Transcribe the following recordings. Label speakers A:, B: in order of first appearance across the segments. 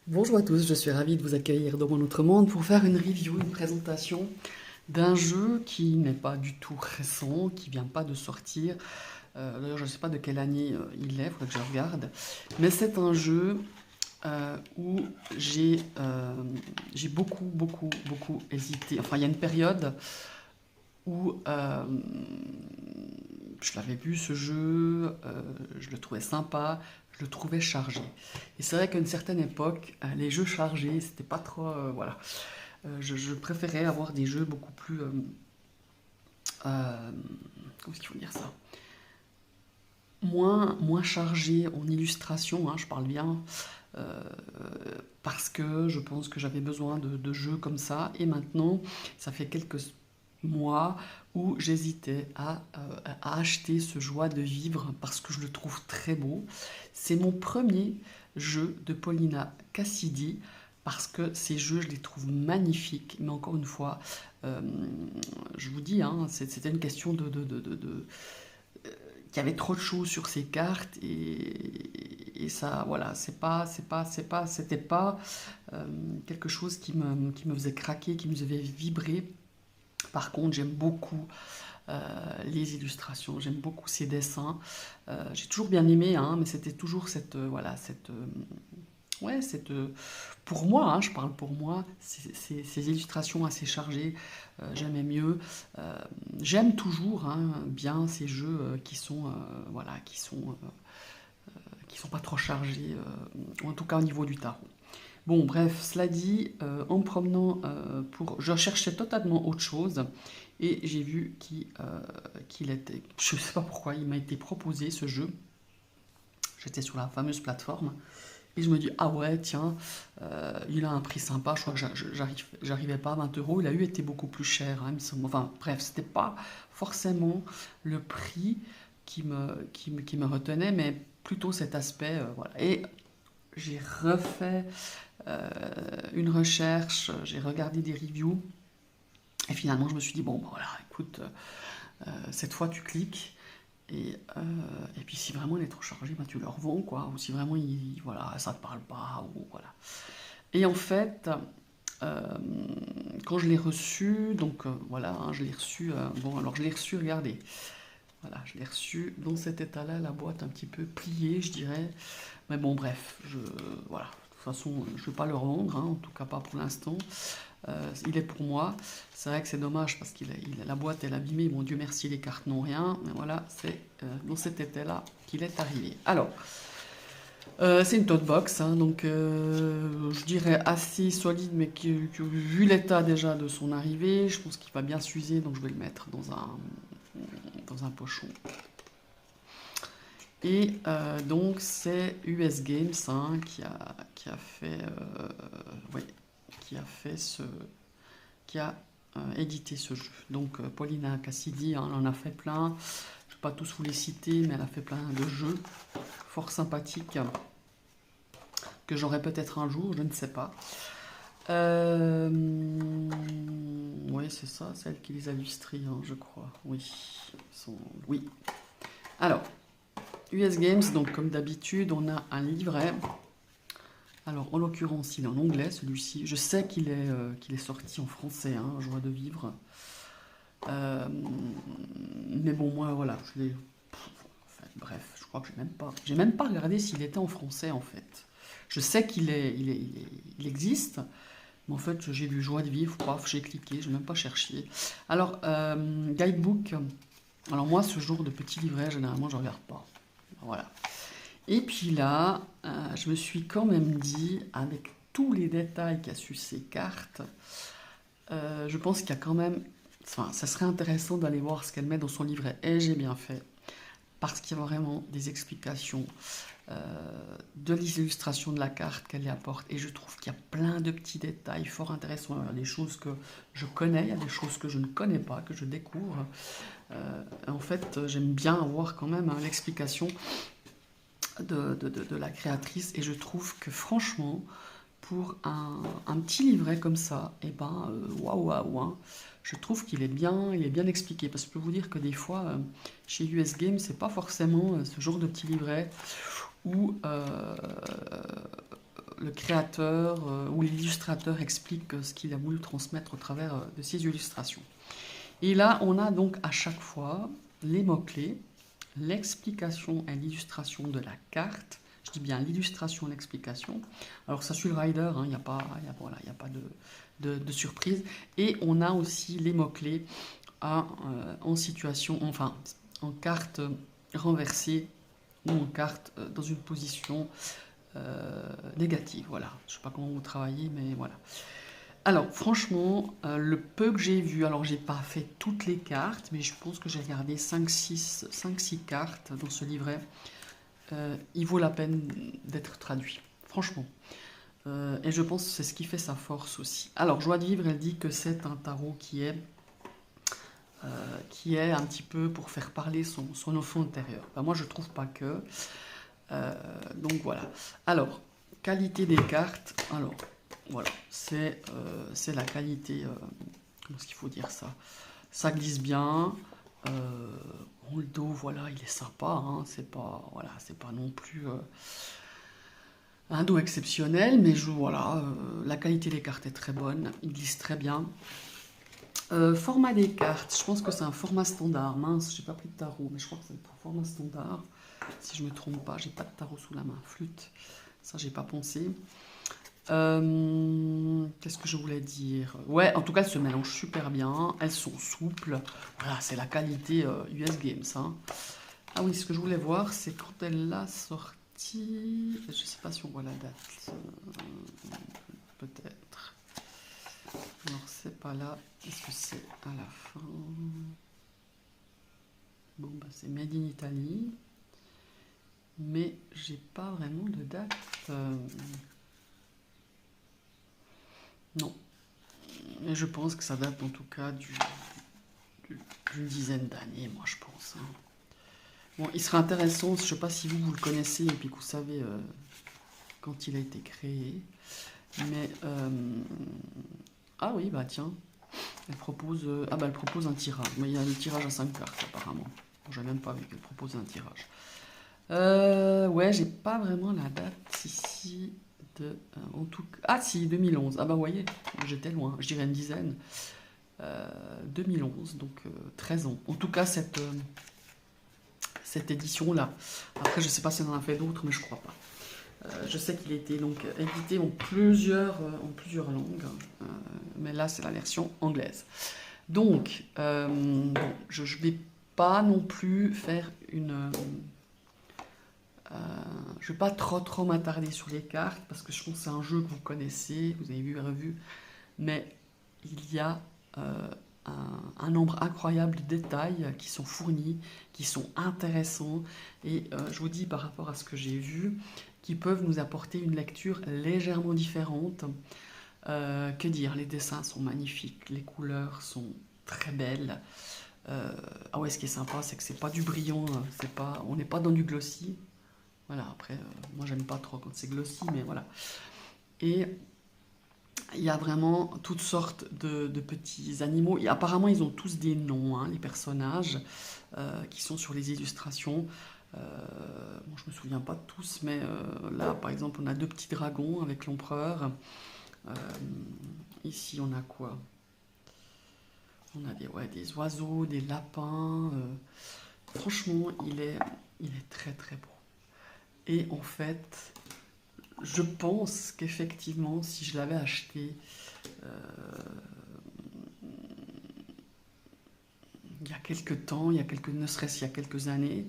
A: Bonjour à tous, je suis ravie de vous accueillir dans mon autre monde pour faire une review, une présentation d'un jeu qui n'est pas du tout récent, qui vient pas de sortir. D'ailleurs, je ne sais pas de quelle année il est, il faudrait que je regarde. Mais c'est un jeu où j'ai beaucoup hésité. Enfin, il y a une période où je l'avais vu ce jeu, je le trouvais sympa, je le trouvais chargé. Et c'est vrai qu'à une certaine époque, les jeux chargés, c'était pas trop. Voilà. Je préférais avoir des jeux beaucoup plus. Comment est-ce qu'il faut dire ça? Moins chargés en illustration, hein, je parle bien. euh, Parce que je pense que j'avais besoin de jeux comme ça. Et maintenant, ça fait quelques mois où j'hésitais à acheter ce Joie de vivre parce que je le trouve très beau. C'est mon premier jeu de Paulina Cassidy parce que ces jeux, je les trouve magnifiques. Mais encore une fois, euh, je vous dis, hein, c'était une question qu'il y avait trop de choses sur ces cartes et ça, voilà, c'était pas quelque chose qui me faisait craquer, qui me faisait vibrer. Par contre, j'aime beaucoup les illustrations, j'aime beaucoup ces dessins. J'ai toujours bien aimé, hein, mais c'était toujours voilà, ouais, pour moi, hein, je parle pour moi, ces illustrations assez chargées, j'aimais mieux. Euh, J'aime toujours hein, bien ces jeux voilà, qui sont pas trop chargés, ou en tout cas au niveau du tarot. Bon, bref, cela dit, en me promenant je cherchais totalement autre chose et j'ai vu qu'il était. Je ne sais pas pourquoi, il m'a été proposé ce jeu. J'étais sur la fameuse plateforme et je me dis, ah ouais, tiens, il a un prix sympa. Je crois que j'arrivais pas à 20 euros. Il a eu été beaucoup plus cher, hein, il me semble. Enfin, bref, c'était pas forcément le prix qui me retenait, mais plutôt cet aspect. Voilà. Et j'ai refait une recherche, j'ai regardé des reviews et finalement je me suis dit bon bah, voilà écoute cette fois tu cliques et puis si vraiment il est trop chargé bah, tu le revends quoi ou si vraiment voilà ça te parle pas ou voilà. Et en fait euh, quand je l'ai reçu donc voilà hein, je l'ai reçu bon alors je l'ai reçu regardez voilà je l'ai reçu dans cet état là la boîte un petit peu pliée je dirais mais bon bref voilà de toute façon je ne vais pas le revendre hein, en tout cas pas pour l'instant. Il est pour moi. C'est vrai que c'est dommage parce que la boîte est abîmée. Bon Dieu merci, les cartes n'ont rien. Mais voilà, c'est dans cet été-là qu'il est arrivé. Alors, c'est une tote box, hein, donc je dirais assez solide, mais vu l'état déjà de son arrivée, je pense qu'il va bien s'user, donc je vais le mettre dans un pochon. Et donc c'est US Games hein, qui a fait, oui, qui a édité ce jeu. Donc Paulina Cassidy, hein, elle en a fait plein. Je ne vais pas tous vous les citer, mais elle a fait plein de jeux fort sympathiques que j'aurai peut-être un jour, je ne sais pas. Euh, oui, c'est ça, celle qui les a illustrés, hein, je crois. Oui, oui. Alors, US Games, donc comme d'habitude, on a un livret. Alors, en l'occurrence, il est en anglais, celui-ci. Je sais qu'il est sorti en français, hein, Joie de vivre. Euh, mais bon, moi, voilà, je l'ai. Enfin, bref, je crois que j'ai même pas regardé s'il était en français, en fait. Je sais qu'il existe, mais en fait, j'ai vu Joie de vivre, paf, j'ai cliqué, je n'ai même pas cherché. Alors, guidebook. Alors, moi, ce genre de petit livret, généralement, je ne regarde pas. Voilà. Et puis là, je me suis quand même dit, avec tous les détails qu'a su ces cartes, je pense qu'il y a quand même. Enfin, ça serait intéressant d'aller voir ce qu'elle met dans son livret. Et j'ai bien fait. Parce qu'il y a vraiment des explications de l'illustration de la carte qu'elle y apporte. Et je trouve qu'il y a plein de petits détails fort intéressants. Il y a des choses que je connais, il y a des choses que je ne connais pas, que je découvre. En fait, j'aime bien avoir quand même hein, l'explication de la créatrice. Et je trouve que franchement, pour un petit livret comme ça, et ben waouh waouh, hein, je trouve il est bien expliqué. Parce que je peux vous dire que des fois, chez US Games, c'est pas forcément ce genre de petit livret où le créateur ou l'illustrateur explique ce qu'il a voulu transmettre au travers de ses illustrations. Et là, on a donc à chaque fois les mots-clés, l'explication et l'illustration de la carte. Je dis bien l'illustration et l'explication. Alors ça suit le rider, il n'y a pas, voilà, y a pas de surprise. Et on a aussi les mots-clés en situation, enfin en carte renversée ou en carte dans une position négative. Voilà, je ne sais pas comment vous travaillez, mais voilà. Alors, franchement, le peu que j'ai vu, alors j'ai pas fait toutes les cartes, mais je pense que j'ai regardé 5-6 cartes dans ce livret. Il vaut la peine d'être traduit, franchement. Et je pense que c'est ce qui fait sa force aussi. Alors, Joie de vivre, elle dit que c'est un tarot qui est un petit peu pour faire parler son enfant intérieur. Ben, moi, je trouve pas que. Donc voilà. Alors, qualité des cartes. Alors, voilà, c'est la qualité. Comment est-ce qu'il faut dire ça? Ça glisse bien. Le dos, voilà, il est sympa. Hein, c'est pas, voilà, c'est pas non plus un dos exceptionnel, mais voilà, la qualité des cartes est très bonne. Il glisse très bien. Format des cartes, je pense que c'est un format standard. Mince, j'ai pas pris de tarot, mais je crois que c'est un format standard. Si je me trompe pas, j'ai pas de tarot sous la main. Flûte, ça j'ai pas pensé. Qu'est-ce que je voulais dire? Ouais, en tout cas, elles se mélangent super bien. Elles sont souples. Voilà, c'est la qualité US Games. Hein. Ah oui, ce que je voulais voir, c'est quand elle l'a sortie. Je sais pas si on voit la date. Peut-être. Alors, c'est pas là. Est-ce que c'est à la fin? Bon, bah, c'est Made in Italy. Mais j'ai pas vraiment de date. Non. Mais je pense que ça date en tout cas d'une dizaine d'années, moi je pense. Hein. Bon, il serait intéressant, je ne sais pas si vous le connaissez et puis que vous savez quand il a été créé. Mais ah oui, bah tiens, elle propose elle propose un tirage. Mais il y a le tirage à 5 cartes apparemment. Je n'ai même pas vu qu'elle propose un tirage. Ouais, j'ai pas vraiment la date ici de en tout cas. Ah si, 2011. Ah bah vous voyez, j'étais loin. Je dirais une dizaine. 2011, donc 13 ans. En tout cas, cette édition-là. Après, je sais pas si on en a fait d'autres, mais je crois pas. Je sais qu'il a été donc édité en plusieurs langues, mais là c'est la version anglaise. Donc, bon, je ne vais pas non plus faire une... je ne vais pas trop m'attarder sur les cartes, parce que je pense que c'est un jeu que vous connaissez, vous avez vu et revu, mais il y a un nombre incroyable de détails qui sont fournis, qui sont intéressants, et je vous dis par rapport à ce que j'ai vu, qui peuvent nous apporter une lecture légèrement différente. Que dire, les dessins sont magnifiques, les couleurs sont très belles. Ah ouais, ce qui est sympa, c'est que c'est pas du brillant, on n'est pas dans du glossy. Voilà, après, moi j'aime pas trop quand c'est glossy, mais voilà. Et il y a vraiment toutes sortes de petits animaux. Et apparemment, ils ont tous des noms, hein, les personnages qui sont sur les illustrations. Bon, je me souviens pas de tous, mais là, par exemple, on a deux petits dragons avec l'empereur. Ici, on a quoi? On a des oiseaux, des lapins. Franchement, il est très très beau. Et en fait, je pense qu'effectivement, si je l'avais acheté il y a quelques temps, ne serait-ce il y a quelques années,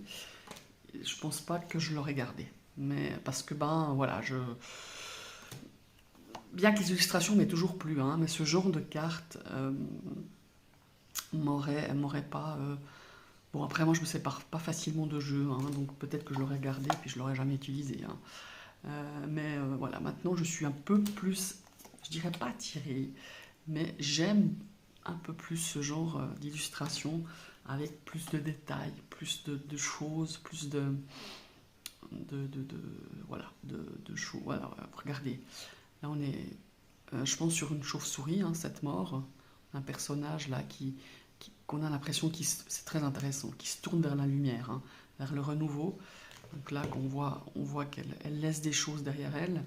A: je pense pas que je l'aurais gardé. Mais parce que voilà, bien que les illustrations m'aient toujours plu, hein, mais ce genre de carte m'aurait pas. Bon, après, moi, je me sépare pas facilement de jeux, hein, donc peut-être que je l'aurais gardé puis je l'aurais jamais utilisé. Hein. Mais voilà, maintenant, je suis un peu plus, je dirais pas attirée, mais j'aime un peu plus ce genre d'illustration avec plus de détails, plus de choses, plus voilà, de choses. Voilà, regardez, là on est, je pense, sur une chauve-souris, hein, cette mort, un personnage là qu'on a l'impression c'est très intéressant, qui se tourne vers la lumière, hein, vers le renouveau. Donc là, on voit qu'elle laisse des choses derrière elle.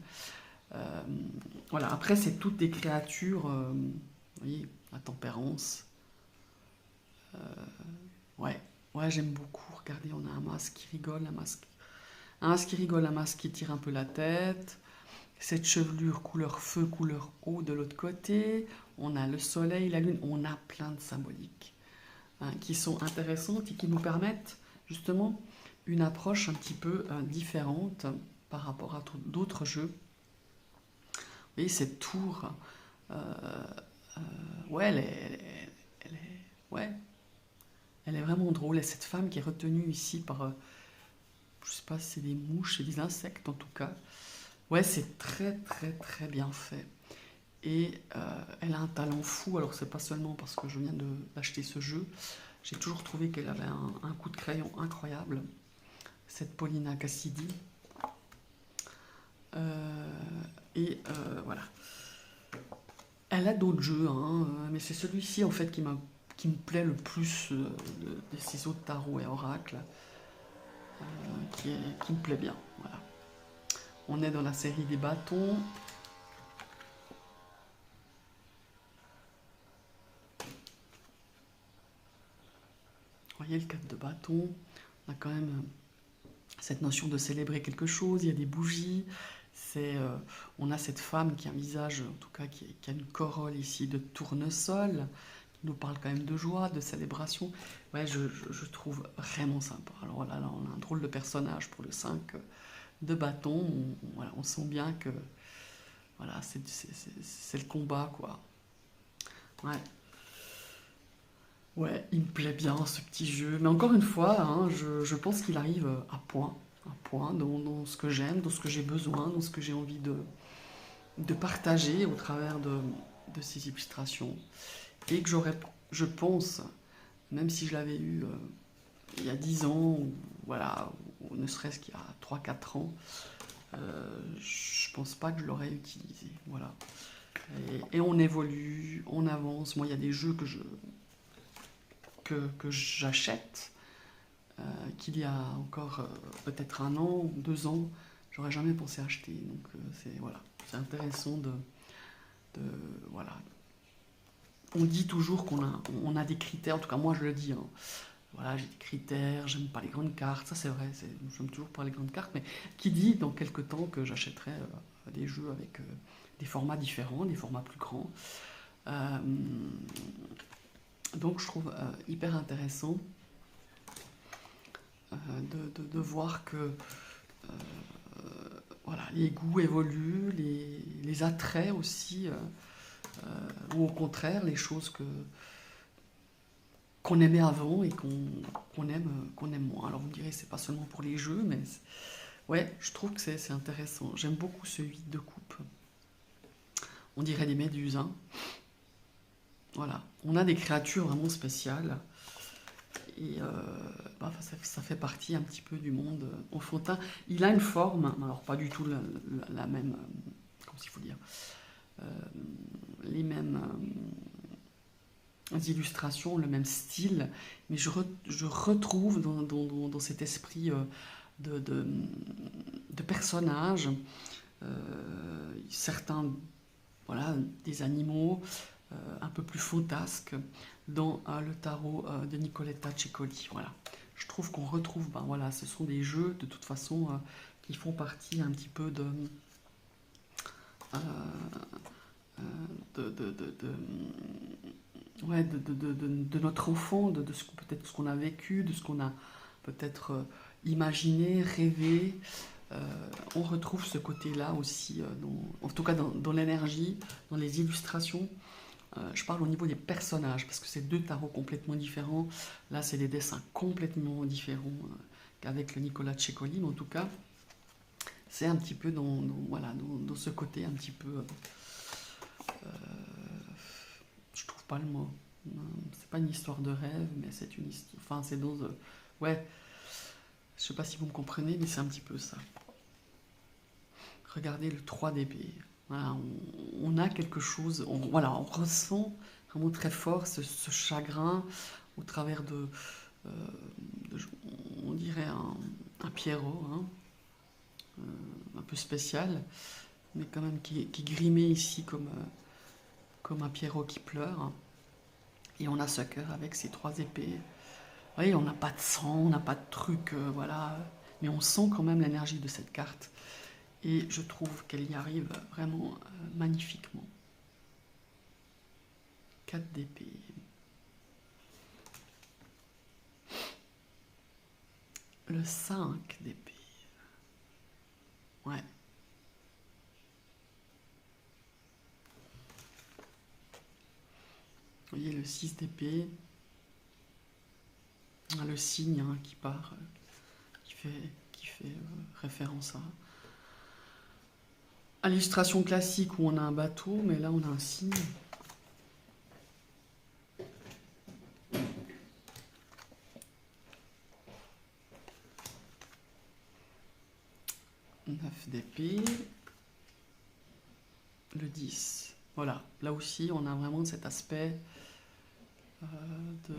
A: Euh, voilà, après, c'est toutes des créatures, vous voyez, la tempérance. Ouais, ouais, j'aime beaucoup. Regardez, on a un masque qui rigole, un masque qui rigole, un masque qui tire un peu la tête. Cette chevelure couleur feu, couleur eau de l'autre côté. On a le soleil, la lune. On a plein de symboliques, hein, qui sont intéressantes et qui nous permettent justement une approche un petit peu différente par rapport à d'autres jeux. Vous voyez, cette tour, euh, ouais, ouais, elle est vraiment drôle. Et cette femme qui est retenue ici par, je sais pas si c'est des mouches, c'est des insectes en tout cas. Ouais, c'est très très très bien fait. Et elle a un talent fou. Alors c'est pas seulement parce que je viens d'acheter ce jeu. J'ai toujours trouvé qu'elle avait un coup de crayon incroyable. Cette Paulina Cassidy. Voilà. Elle a d'autres jeux, hein, mais c'est celui-ci en fait qui me plaît le plus des ciseaux de tarot et oracle, qui me plaît bien. Voilà. On est dans la série des bâtons. Vous voyez le 4 de bâton. On a quand même cette notion de célébrer quelque chose. Il y a des bougies. On a cette femme qui a un visage, en tout cas qui a une corolle ici de tournesol, qui nous parle quand même de joie, de célébration. Ouais, je trouve vraiment sympa. Alors là, on a un drôle de personnage pour le 5 de bâton. Voilà, on sent bien que voilà, c'est le combat, quoi. Ouais. Ouais, il me plaît bien ce petit jeu. Mais encore une fois, hein, je pense qu'il arrive à point dans ce que j'aime, dans ce que j'ai besoin, dans ce que j'ai envie de partager au travers de ces illustrations. Et que je pense, même si je l'avais eu il y a 10 ans, ou, voilà, ou ne serait-ce qu'il y a 3 4 ans, je pense pas que je l'aurais utilisé. Voilà. Et on évolue, on avance. Moi, il y a des jeux que j'achète, qu'il y a encore peut-être 1 an ou 2 ans, j'aurais jamais pensé acheter. Donc voilà, c'est intéressant de voilà. On dit toujours on a des critères, en tout cas moi je le dis, hein. Voilà, j'ai des critères, j'aime pas les grandes cartes, ça c'est vrai, j'aime toujours pas les grandes cartes, mais qui dit dans quelques temps que j'achèterai des jeux avec des formats différents, des formats plus grands. Euh, donc je trouve hyper intéressant de voir que voilà, les goûts évoluent, les attraits aussi, ou au contraire les choses qu'on aimait avant et qu'on aime moins. Alors vous me direz, c'est pas seulement pour les jeux, mais ouais, je trouve que c'est intéressant. J'aime beaucoup ce 8 de coupe. On dirait des méduses, hein. Voilà, on a des créatures vraiment spéciales. Et bah, ça fait partie un petit peu du monde enfantin. Il a une forme, alors pas du tout la même, comment il faut dire, euh, les mêmes illustrations, le même style, mais je retrouve dans cet esprit de personnages, certains, voilà, des animaux un peu plus fantasques dans le tarot de Nicoletta Ceccoli. Voilà. Je trouve qu'on retrouve, ben voilà, ce sont des jeux de toute façon qui font partie un petit peu euh, ouais, de notre enfant, de peut-être ce qu'on a vécu, de ce qu'on a peut-être imaginé, rêvé. On retrouve ce côté-là aussi, en tout cas dans l'énergie, dans les illustrations. Je parle au niveau des personnages, parce que c'est deux tarots complètement différents. Là, c'est des dessins complètement différents qu'avec le Nicolas Ceccoli, mais en tout cas, c'est un petit peu voilà, dans ce côté un petit peu... je trouve pas le mot. C'est pas une histoire de rêve, mais c'est une histoire... Enfin, c'est dans... ouais, je sais pas si vous me comprenez, mais c'est un petit peu ça. Regardez le 3 d'épée. Voilà, on a quelque chose, voilà, on ressent vraiment très fort ce chagrin au travers euh, de on dirait un Pierrot, hein, un peu spécial. mais quand même qui est grimé ici comme un pierrot qui pleure. Et on a ce cœur avec ses 3 épées. Vous voyez, on n'a pas de sang, on n'a pas de truc, voilà. Mais on sent quand même l'énergie de cette carte. Et je trouve qu'elle y arrive vraiment magnifiquement. 4 d'épée. Le 5 d'épée. Ouais. Vous voyez le 6 d'épée. Le signe hein, qui part, qui fait référence à l'illustration classique où on a un bateau, mais là on a un signe. Neuf d'épée. Le 10. Voilà, là aussi on a vraiment cet aspect de...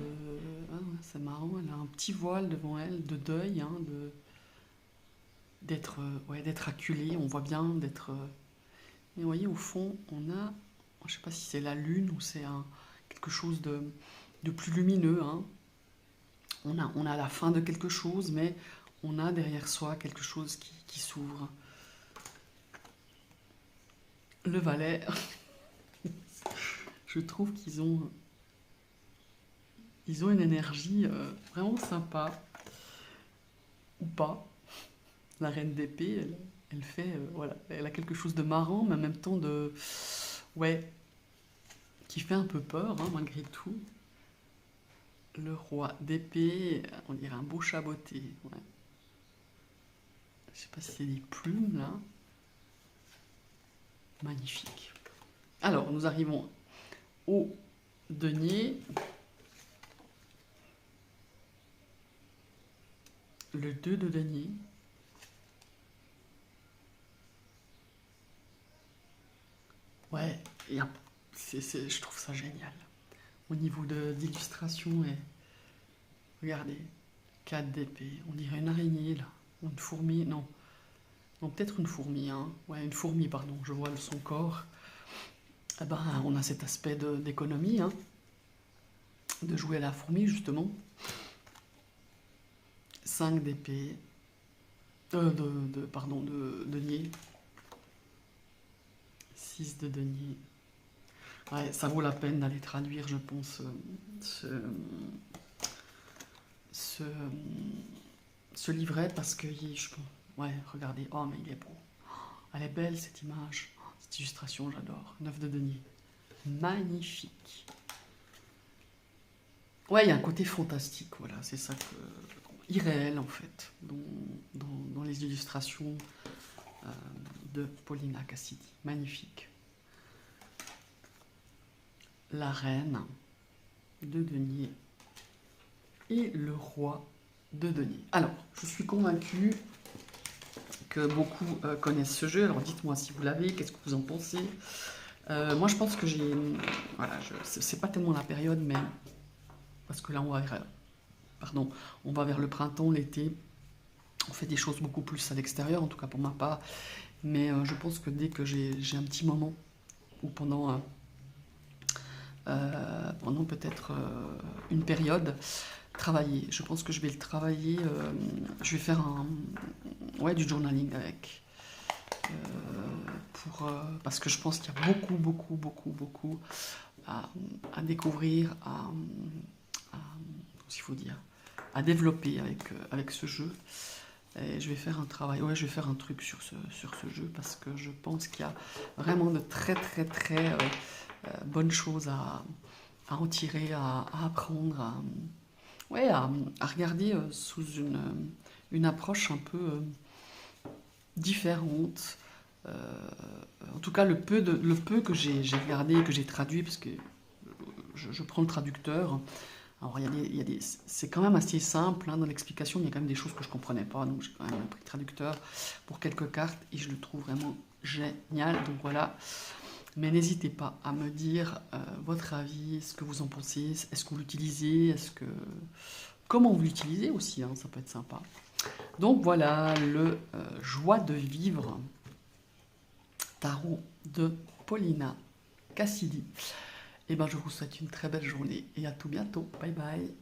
A: Ah, c'est marrant, elle a un petit voile devant elle, de deuil, hein, d'être acculée, on voit bien d'être... Mais vous voyez, au fond, on a... Je ne sais pas si c'est la lune ou c'est quelque chose de plus lumineux. Hein. On a la fin de quelque chose, mais on a derrière soi quelque chose qui s'ouvre. Le valet, je trouve qu'ils ont une énergie vraiment sympa. Ou pas. La reine d'épée, elle fait... voilà, elle a quelque chose de marrant, mais en même temps de... Ouais, qui fait un peu peur, hein, malgré tout. Le roi d'épée, on dirait un beau chaboté. Ouais. Je sais pas si c'est des plumes, là. Magnifique. Alors, nous arrivons au denier. Le 2 de denier. Ouais, je trouve ça génial. Au niveau d'illustration, et regardez, 4 d'épée. On dirait une araignée, là. Ou une fourmi, non. Non, peut-être une fourmi, hein. Ouais, une fourmi, pardon, je vois son corps. Eh ben, on a cet aspect d'économie, hein. De jouer à la fourmi, justement. 5 d'épée. Pardon, de denier. 6 de denier. Ouais, ça vaut la peine d'aller traduire, je pense, ce livret parce que, ouais, regardez, oh mais il est beau. Elle est belle cette image, cette illustration, j'adore. 9 de denier. Magnifique. Ouais, il y a un côté fantastique, voilà, c'est ça irréel en fait, dans les illustrations de Paulina Cassidy. Magnifique. La reine de denier et le roi de denier. Alors, je suis convaincue que beaucoup connaissent ce jeu. Alors dites-moi si vous l'avez, qu'est-ce que vous en pensez. Moi je pense que j'ai... Voilà, c'est pas tellement la période, mais... Parce que là on va vers le printemps, l'été. On fait des choses beaucoup plus à l'extérieur, en tout cas pour ma part. Mais je pense que dès que j'ai un petit moment, ou pendant peut-être une période, travailler. Je pense que je vais le travailler, je vais faire du journaling avec. Parce que je pense qu'il y a beaucoup à découvrir, s'il faut dire, à développer avec ce jeu. Et je vais faire un travail, je vais faire un truc sur ce jeu parce que je pense qu'il y a vraiment de très bonnes choses à en tirer, à apprendre, à regarder sous une approche un peu différente. En tout cas, le peu que j'ai regardé, que j'ai traduit, parce que je prends le traducteur. Alors, c'est quand même assez simple hein, dans l'explication, mais il y a quand même des choses que je ne comprenais pas. Donc, j'ai quand même pris le traducteur pour quelques cartes et je le trouve vraiment génial. Donc, voilà. Mais n'hésitez pas à me dire votre avis, ce que vous en pensez. Est-ce que vous l'utilisez? Comment vous l'utilisez aussi, hein, ça peut être sympa. Donc, voilà le Joie de vivre tarot de Paulina Cassidy. Et ben je vous souhaite une très belle journée et à tout bientôt. Bye bye.